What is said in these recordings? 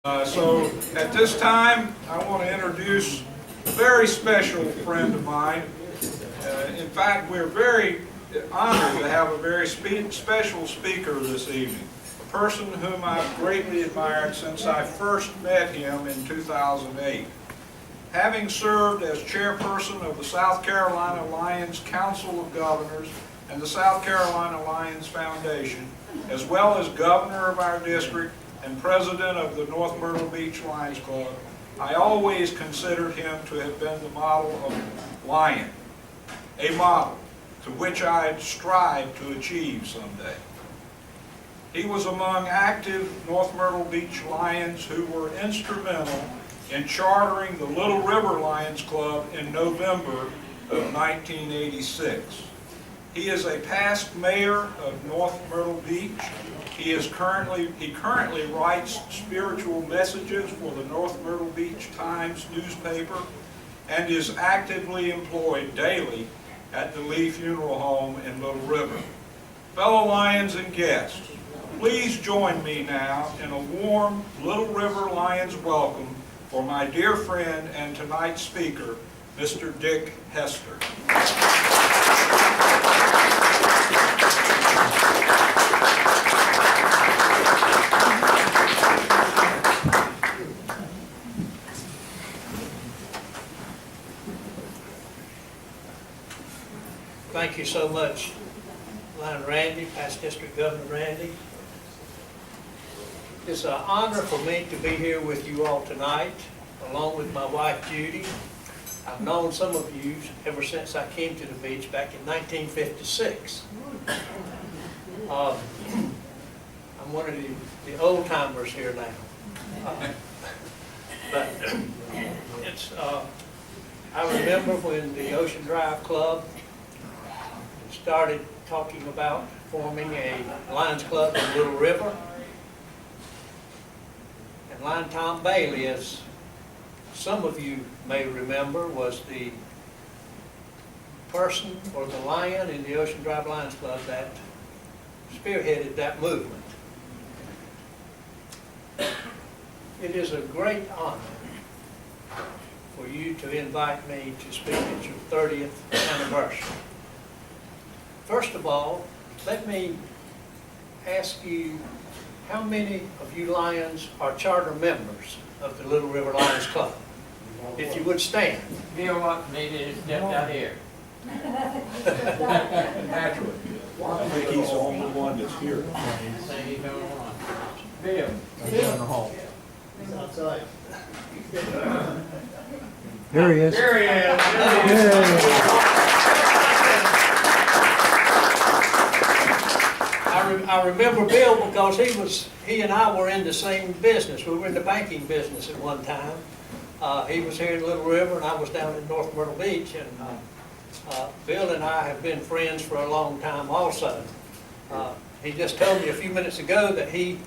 So at this time, I want to introduce a very special friend of mine. In fact, we're very honored to have a very special speaker this evening, a person whom I've greatly admired since I first met him in 2008. Having served as chairperson of the South Carolina Lions Council of Governors and the South Carolina Lions Foundation, as well as governor of our district and president of the North Myrtle Beach Lions Club, I always considered him to have been the model of lion, a model to which I'd strive to achieve someday. He was among active North Myrtle Beach Lions who were instrumental in chartering the Little River Lions Club in November of 1986. He is a past mayor of North Myrtle Beach. He currently writes spiritual messages for the North Myrtle Beach Times newspaper and is actively employed daily at the Lee Funeral Home in Little River. Fellow Lions and guests, please join me now in a warm Little River Lions welcome for my dear friend and tonight's speaker, Mr. Dick Hester. Thank you so much, Lion Randy, past District Governor Randy. It's an honor for me to be here with you all tonight, along with my wife Judy. I've known some of you ever since I came to the beach back in 1956. I'm one of the old timers here now. But it's, I remember when the Ocean Drive Club started talking about forming a Lions Club in Little River. And Lion Tom Bailey, as some of you may remember, was the person or the lion in the Ocean Drive Lions Club that spearheaded that movement. It is a great honor for you to invite me to speak at your 30th anniversary. First of all, let me ask you, how many of you Lions are charter members of the Little River Lions Club? If you would stand. Bill wants me to step out here. Naturally. I think he's the only one that's here. Say he's the only one. Bill. Bill. In the hall. He's outside. There he is. There he is. I remember Bill because he and I were in the same business. We were in the banking business at one time. He was here in Little River and I was down in North Myrtle Beach, and Bill and I have been friends for a long time also. He just told me a few minutes ago that he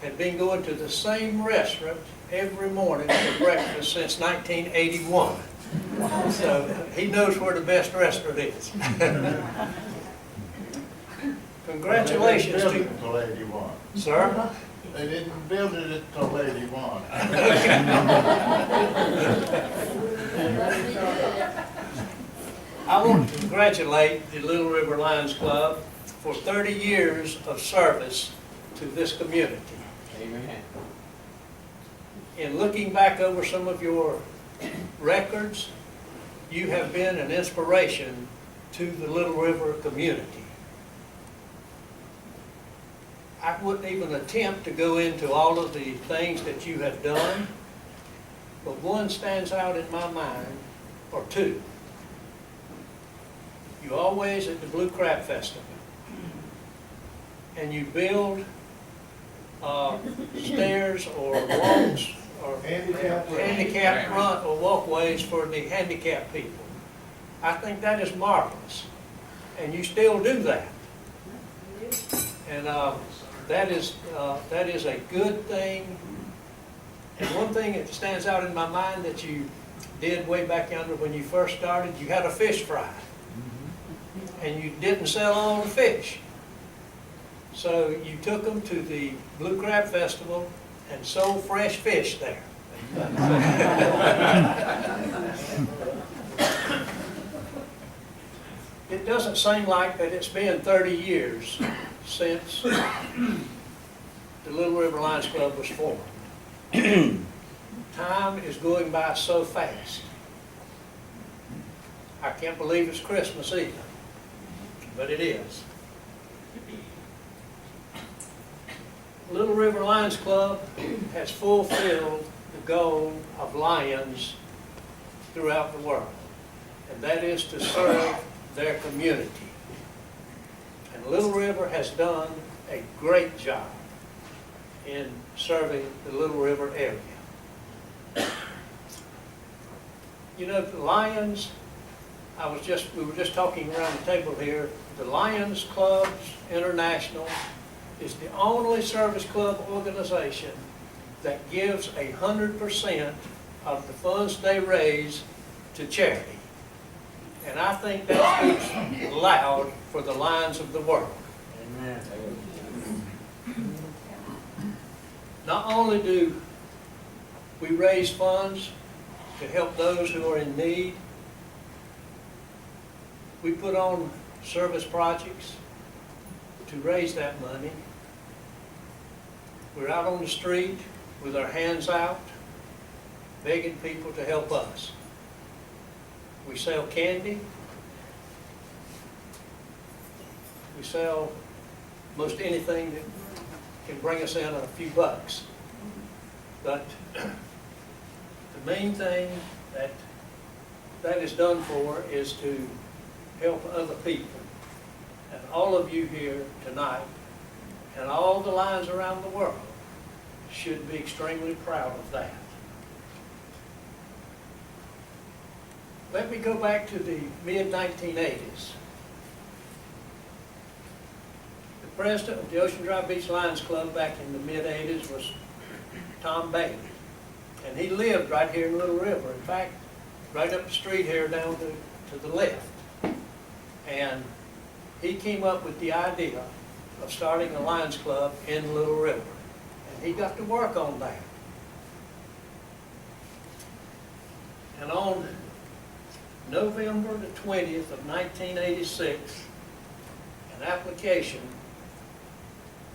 had been going to the same restaurant every morning for breakfast since 1981. So he knows where the best restaurant is. Congratulations to you, Until 81. sir. They didn't build it until 81. I want to congratulate the Little River Lions Club for 30 years of service to this community. Amen. In looking back over some of your records, you have been an inspiration to the Little River community. I wouldn't even attempt to go into all of the things that you have done, but one stands out in my mind, or two. You always at the Blue Crab Festival, and you build stairs or walks or handicap run or walkways for the handicapped people. I think that is marvelous, and you still do that. And that is a good thing. And one thing that stands out in my mind that you did way back yonder when you first started, you had a fish fry. And you didn't sell all the fish. So you took them to the Blue Crab Festival and sold fresh fish there. It doesn't seem like that it's been 30 years since the Little River Lions Club was formed. Time is going by so fast. I can't believe it's Christmas either, but it is. Little River Lions Club has fulfilled the goal of Lions throughout the world, and that is to serve their community. And Little River has done a great job in serving the Little River area. You know, the Lions, we were just talking around the table here, the Lions Clubs International is the only service club organization that gives 100% of the funds they raise to charity. And I think that speaks loud for the Lions of the world. Amen. Not only do we raise funds to help those who are in need, we put on service projects to raise that money. We're out on the street with our hands out, begging people to help us. We sell candy. We sell most anything that can bring us in a few bucks. But the main thing that is done for is to help other people. And all of you here tonight, and all the Lions around the world, should be extremely proud of that. Let me go back to the mid-1980s. The president of the Ocean Drive Beach Lions Club back in the mid-80s was Tom Bailey. And he lived right here in Little River. In fact, right up the street here down to the left. And he came up with the idea of starting a Lions Club in Little River. And he got to work on that. And on November the 20th of 1986, an application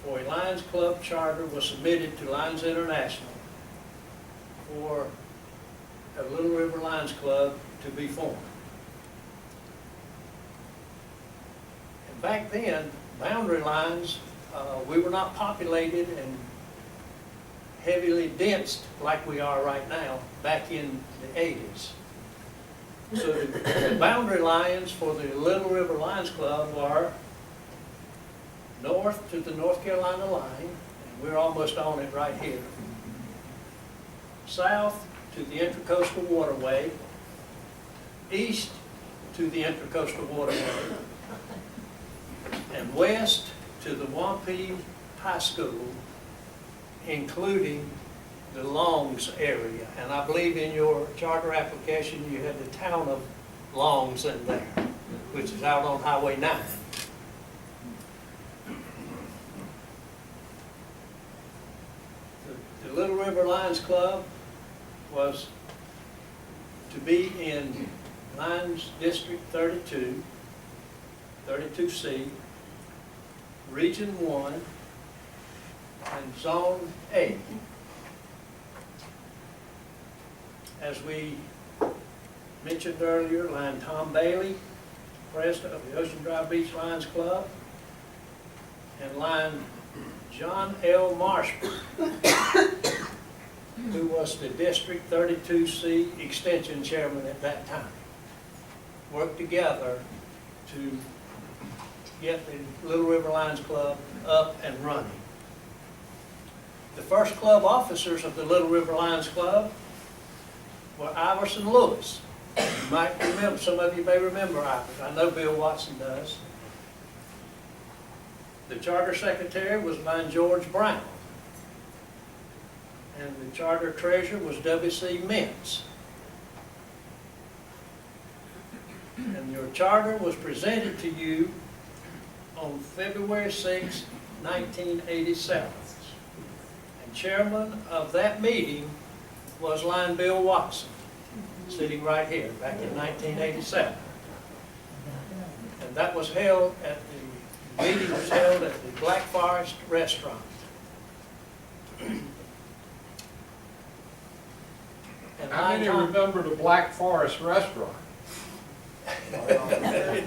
for a Lions Club charter was submitted to Lions International for a Little River Lions Club to be formed. And back then, boundary lines, we were not populated and heavily densed like we are right now back in the 80s. So the boundary lines for the Little River Lions Club are north to the North Carolina line, and we're almost on it right here. South to the Intracoastal Waterway, east to the Intracoastal Waterway, and west to the Wampee High School, including the Longs area. And I believe in your charter application you had the town of Longs in there, which is out on Highway 9. The Little River Lions Club was to be in Lions District 32, 32C, Region 1, and Zone A. As we mentioned earlier, Lion Tom Bailey, president of the Ocean Drive Beach Lions Club, and Lion John L. Marshall, who was the District 32C Extension Chairman at that time, worked together to get the Little River Lions Club up and running. The first club officers of the Little River Lions Club were Iverson Lewis. You might remember, some of you may remember Iverson. I know Bill Watson does. The charter secretary was Lion George Brown. And the charter treasurer was W.C. Mintz. And your charter was presented to you on February 6, 1987. And chairman of that meeting was Lion Bill Watson, sitting right here, back in 1987. And that was held at the meeting was held at the Black Forest Restaurant. And How many Lion Tom- remember the Black Forest Restaurant? There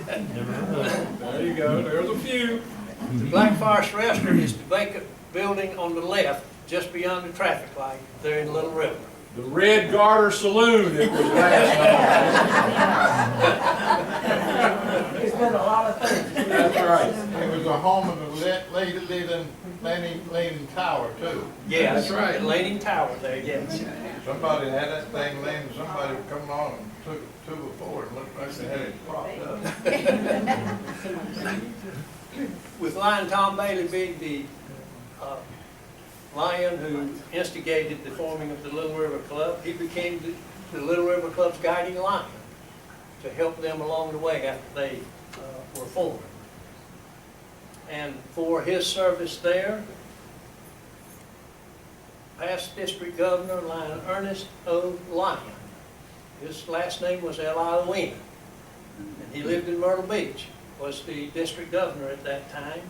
you go, there's a few. The Black Forest Restaurant is the vacant building on the left, just beyond the traffic light, there in Little River. The Red Garter Saloon, it was last It's been a lot of things. night. That's right. It was a home of the Leaning Tower too. Yes, That's right. the Leaning Tower there, yes. Somebody had that thing leaning, somebody come along and took it to the floor and looked like they had it propped up. With Lion Tom Bailey being the lion who instigated the forming of the Little River Club, he became the Little River Club's guiding lion to help them along the way after they were formed. And for his service there, past District Governor Lion Ernest O. Lyon. His last name was L-I-O-N, and he lived in Myrtle Beach, was the District Governor at that time.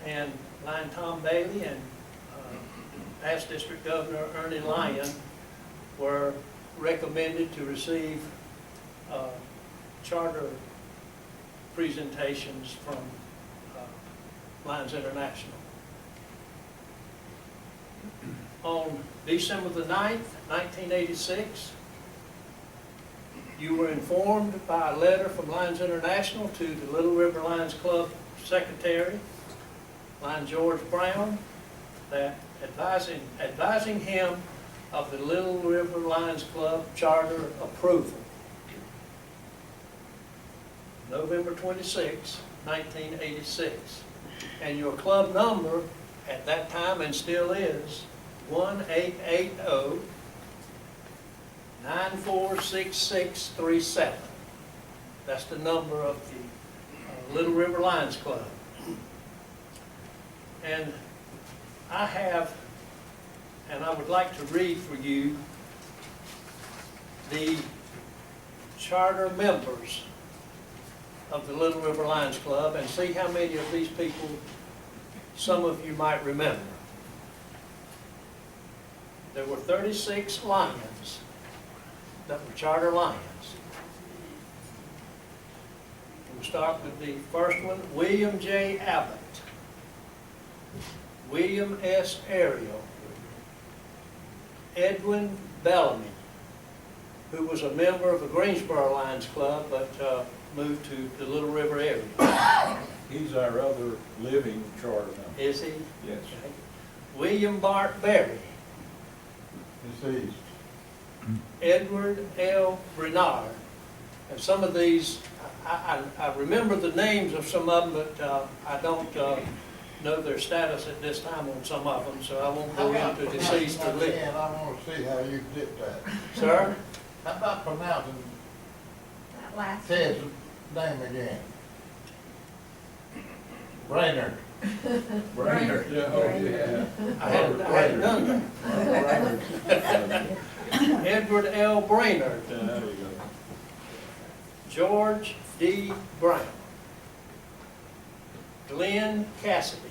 And Lion Tom Bailey and past District Governor Ernie Lyon were recommended to receive charter presentations from Lions International. On December the 9th, 1986, you were informed by a letter from Lions International to the Little River Lions Club Secretary, Lion George Brown, that advising him of the Little River Lions Club charter approval. November 26, 1986. And your club number at that time, and still is, 1-880-946637. That's the number of the Little River Lions Club. And I have, and I would like to read for you the charter members of the Little River Lions Club and see how many of these people some of you might remember. There were 36 lions that were charter lions. We'll start with the first one, William J. Abbott, William S. Ariel, Edwin Bellamy, who was a member of the Greensboro Lions Club, but moved to the Little River area. He's our other living charter member. Is he? Yes. Okay. William Bart Berry, Deceased. Edward L. Brenard. And some of these, I remember the names of some of them, but I don't know their status at this time on some of them, so I won't go into deceased or living. I want to see how you did that. Sir? How about pronouncing Ted's name again? Brainerd. Brainerd. Yeah, oh, yeah. I hadn't done that. Edward L. Brainerd, Yeah, there you go. George D. Brown, Glenn Cassidy.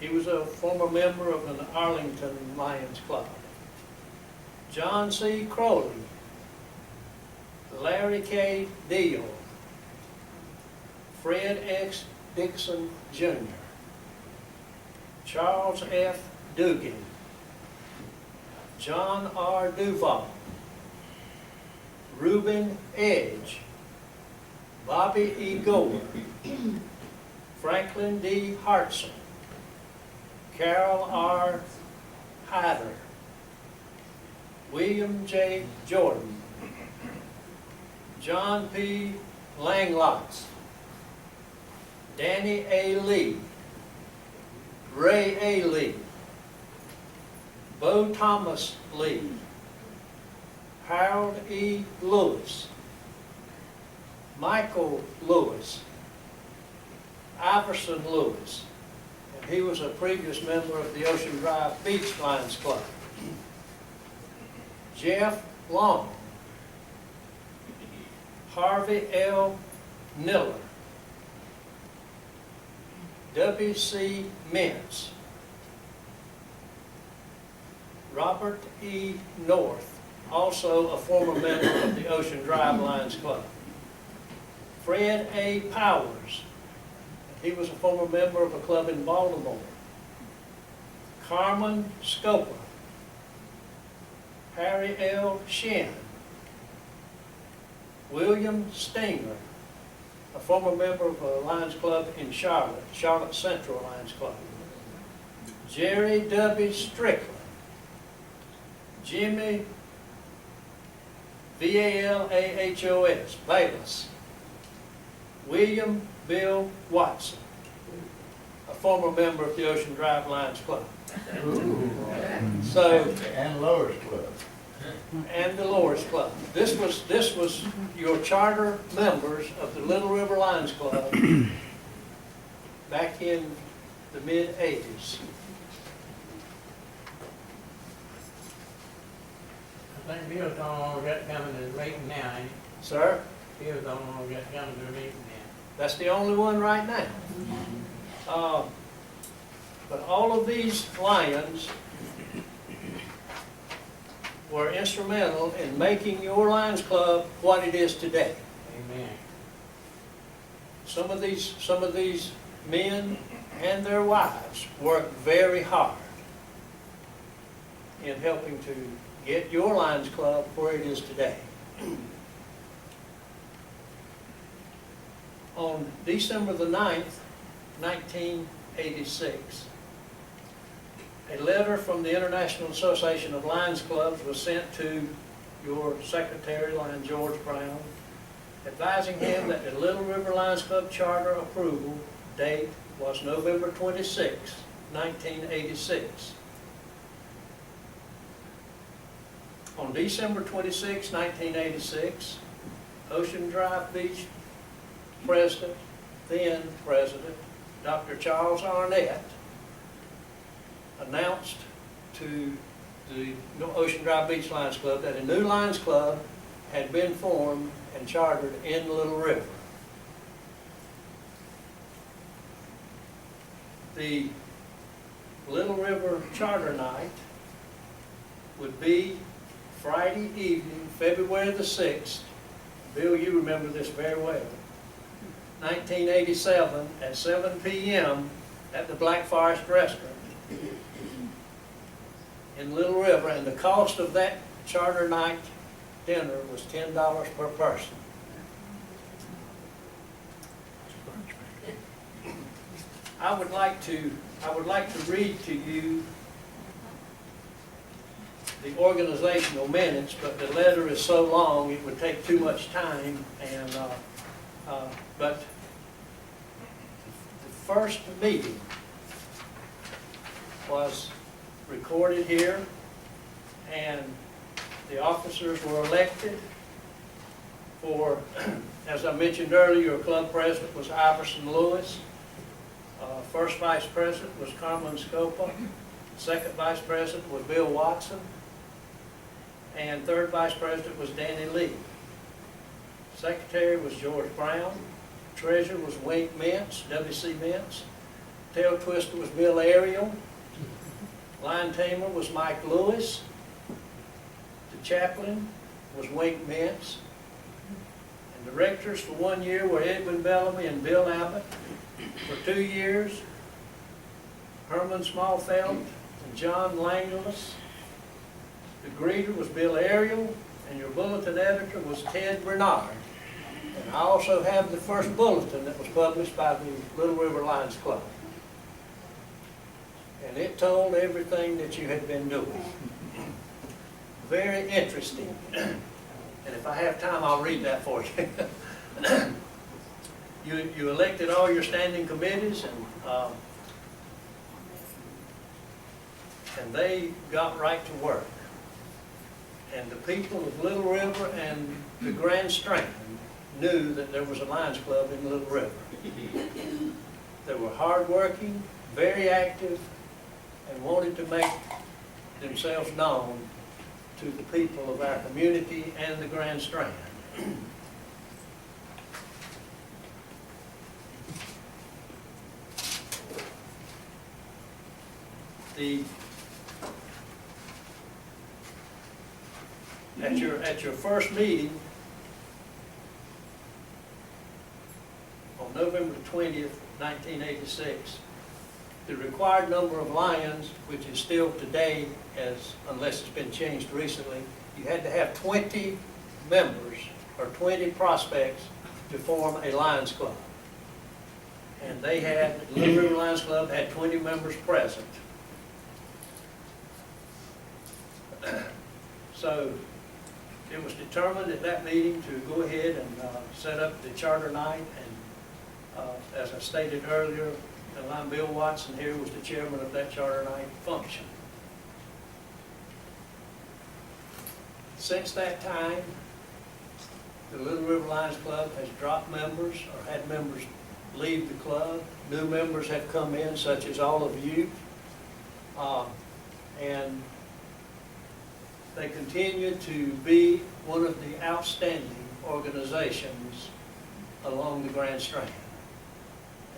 He was a former member of an Arlington Lions Club. John C. Crowley, Larry K. Deal, Fred X. Dixon Jr., Charles F. Dugan, John R. Duval, Reuben Edge, Bobby E. Gore, Franklin D. Hartson, Carol R. Hyder, William J. Jordan, John P. Langlots, Danny A. Lee, Ray A. Lee, Bo Thomas Lee, Harold E. Lewis, Michael Lewis, Iverson Lewis, He was a previous member of the Ocean Drive Beach Lions Club. Jeff Long, Harvey L. Miller, W.C. Mintz, Robert E. North, also a former member of the Ocean Drive Lions Club. Fred A. Powers, he was a former member of a club in Baltimore. Carmen Scopa, Harry L. Shin, William Stinger, a former member of a Lions Club in Charlotte, Charlotte Central Lions Club. Jerry W. Strickland, Jimmy Valahos, Bayless, William Bill Watson, a former member of the Ocean Drive Lions Club. So, And Lowers Club. and the Lowers Club. This was your charter members of the Little River Lions Club back in the mid-80s. I think Bill's the only one got coming to the meeting now, ain't Sir, he? Bill's the only one got coming to the meeting now. that's the only one right now. But all of these Lions were instrumental in making your Lions Club what it is today. Amen. Some of these men and their wives worked very hard in helping to get your Lions Club where it is today. On December the 9th, 1986, a letter from the International Association of Lions Clubs was sent to your secretary, Lion George Brown, advising him that the Little River Lions Club charter approval date was November 26, 1986. On December 26, 1986, Ocean Drive Beach President, then President, Dr. Charles Arnett, announced to the Ocean Drive Beach Lions Club that a new Lions Club had been formed and chartered in Little River. The Little River Charter Night would be Friday evening, February the 6th. Bill, you remember this very well. 1987 at 7 p.m. at the Black Forest Restaurant in Little River, and the cost of that charter night dinner was $10 per person. I would like to read to you the organizational minutes, but the letter is so long it would take too much time. And but the first meeting was recorded here, and the officers were elected. For, as I mentioned earlier, your club president was Iverson Lewis. First vice president was Carmen Scopa. Second vice president was Bill Watson. And third vice president was Danny Lee. Secretary was George Brown. Treasurer was Wink Mintz, W.C. Mintz. Tail twister was Bill Ariel. Line tamer was Mike Lewis. The chaplain was Wink Mintz. And directors for 1 year were Edwin Bellamy and Bill Abbott. For 2 years, Herman Smallfelt and John Langlis. The greeter was Bill Ariel, and your bulletin editor was Ted Bernard. And I also have the first bulletin that was published by the Little River Lions Club. And it told everything that you had been doing. Very interesting. And if I have time, I'll read that for you. You elected all your standing committees, and they got right to work. And the people of Little River and the Grand Strand knew that there was a Lions Club in Little River. They were hardworking, very active and wanted to make themselves known to the people of our community and the Grand Strand. At your first meeting on November 20th, 1986, the required number of lions, which is still today, unless it's been changed recently, you had to have 20 members or 20 prospects to form a Lions Club. And they had, Little River Lions Club had 20 members present. So it was determined at that meeting to go ahead and set up the charter night, and as I stated earlier, Bill Watson here was the chairman of that charter night function. Since that time, the Little River Lions Club has dropped members or had members leave the club. New members have come in, such as all of you, and they continue to be one of the outstanding organizations along the Grand Strand.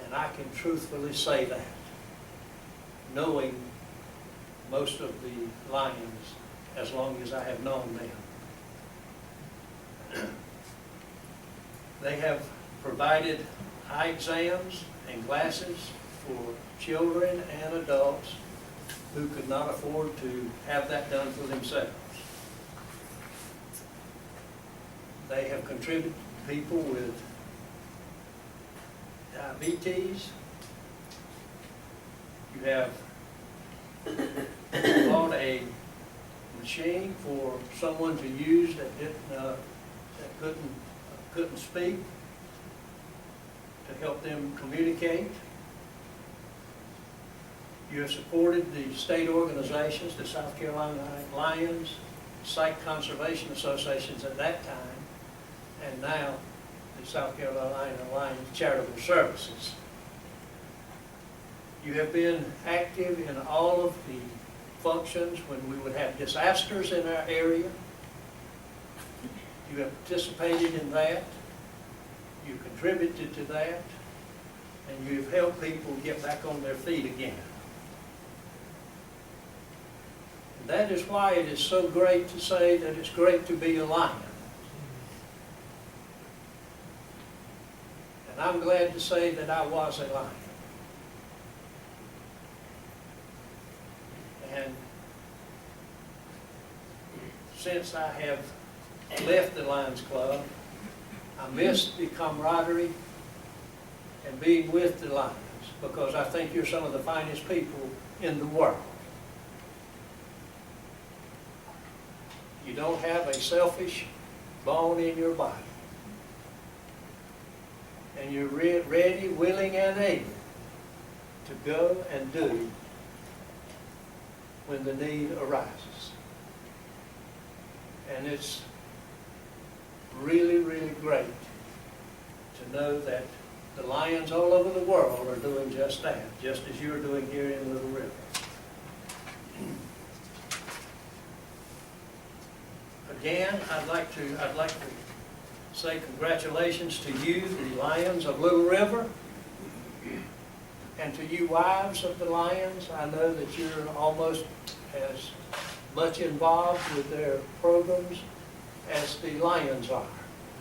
And I can truthfully say that, knowing most of the Lions as long as I have known them. They have provided eye exams and glasses for children and adults who could not afford to have that done for themselves. They have contributed to people with diabetes. You have bought a machine for someone to use that couldn't speak, to help them communicate. You have supported the state organizations, the South Carolina Lions, Site Conservation Associations at that time, and now the South Carolina Lions Charitable Services. You have been active in all of the functions when we would have disasters in our area. You have participated in that. You contributed to that. And you've helped people get back on their feet again. And that is why it is so great to say that it's great to be a Lion. And I'm glad to say that I was a Lion. And since I have left the Lions Club, I miss the camaraderie and being with the Lions, because I think you're some of the finest people in the world. You don't have a selfish bone in your body. And you're ready, willing, and able to go and do when the need arises. And it's really, really great to know that the Lions all over the world are doing just that, just as you're doing here in Little River. Again, I'd like to say congratulations to you, the Lions of Little River, and to you wives of the Lions. I know that you're almost as much involved with their programs as the Lions are,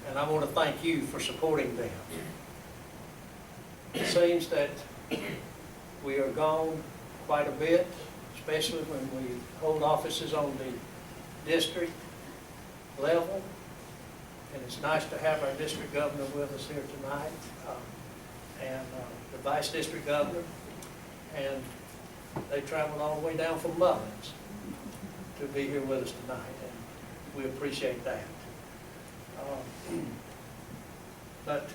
and I want to thank you for supporting them. It seems that we are gone quite a bit, especially when we hold offices on the district level. And it's nice to have our district governor with us here tonight, and the vice district governor. And they traveled all the way down from Mullins to be here with us tonight, and we appreciate that. But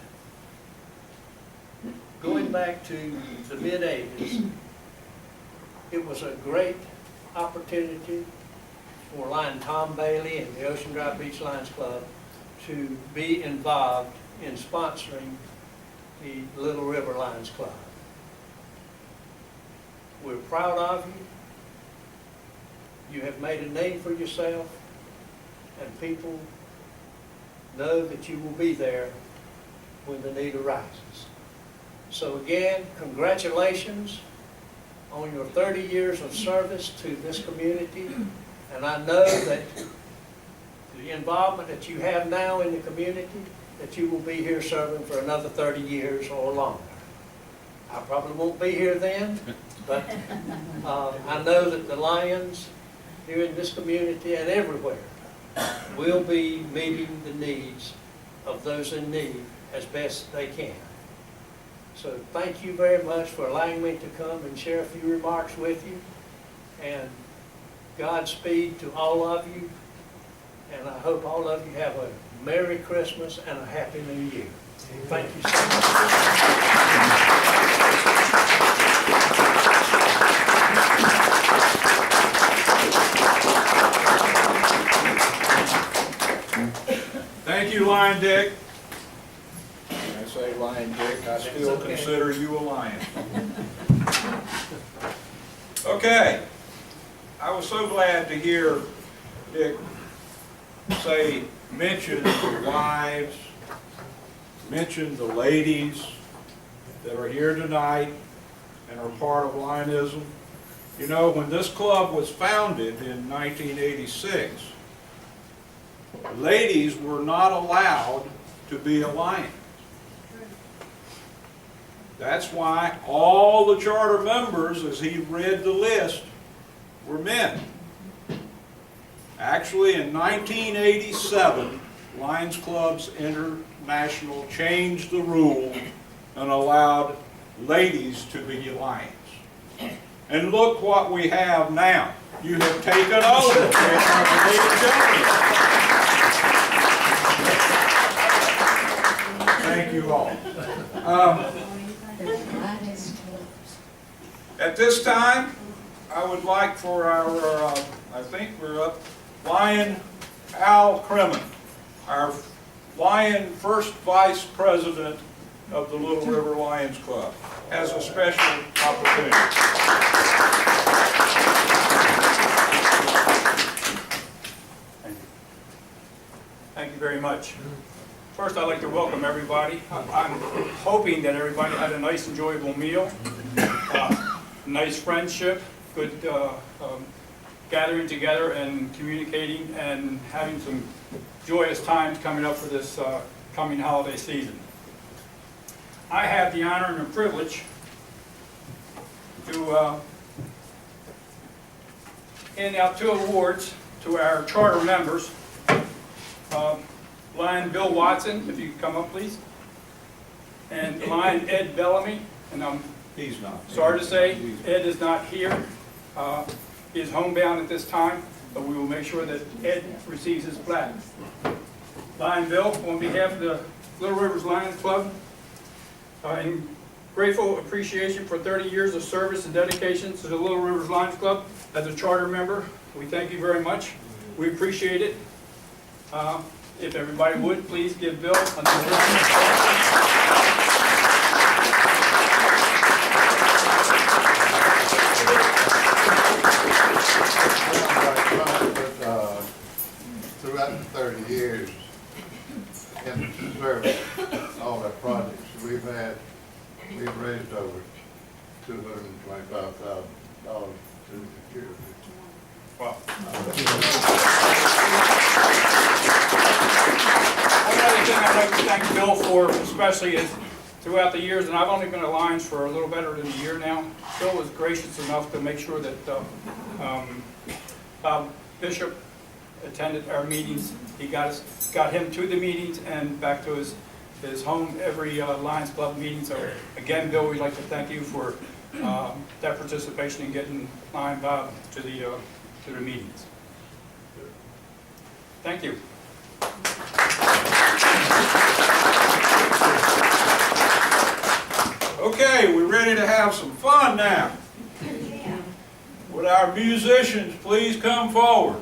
going back to the mid-'80s, it was a great opportunity for Lion Tom Bailey and the Ocean Drive Beach Lions Club to be involved in sponsoring the Little River Lions Club. We're proud of you. You have made a name for yourself, and people know that you will be there when the need arises. So again, congratulations on your 30 years of service to this community, and I know that the involvement that you have now in the community, that you will be here serving for another 30 years or longer. I probably won't be here then, but I know that the Lions here in this community and everywhere will be meeting the needs of those in need as best they can. So thank you very much for allowing me to come and share a few remarks with you. And Godspeed to all of you. And I hope all of you have a Merry Christmas and a Happy New Year. Thank you so much. Thank you, Lion Dick. When I say Lion Dick, I still okay. consider you a lion. Okay. I was so glad to hear Dick mention the wives, mention the ladies that are here tonight and are part of Lionism. You know, when this club was founded in 1986, ladies were not allowed to be a Lion. That's why all the charter members, as he read the list, were men. Actually, in 1987, Lions Clubs International changed the rule and allowed ladies to be Lions. And look what we have now. You have taken over. Ladies and gentlemen. Thank you all. At this time, I would like for our, I think we're up, Lion Al Kremen, our Lion First Vice President of the Little River Lions Club, has a special opportunity. Thank you very much. First, I'd like to welcome everybody. I'm hoping that everybody had a nice, enjoyable meal, nice friendship, good gathering together and communicating and having some joyous times coming up for this coming holiday season. I have the honor and the privilege to hand out 2 awards to our charter members. Lion Bill Watson, if you could come up, please. And Lion Ed Bellamy, and I'm He's not. sorry to say, Ed is not here. He is homebound at this time, but we will make sure that Ed receives his plaque. Lion Bill, on behalf of the Little Rivers Lions Club, in grateful appreciation for 30 years of service and dedication to the Little Rivers Lions Club as a charter member, we thank you very much. We appreciate it. If everybody would, please give Bill another round. Throughout the 30 years in service, all our projects, we've raised over $225,000 to the community. Wow. Another thing I'd like to thank Bill for especially is throughout the years, and I've only been at Lions for a little better than a year now, Bill was gracious enough to make sure that Bob Bishop attended our meetings. He got him to the meetings and back to his home every Lions Club meeting. So again, Bill, we'd like to thank you for that participation in getting Lion Bob to the meetings. Thank you. Okay, we're ready to have some fun now. Would our musicians please come forward?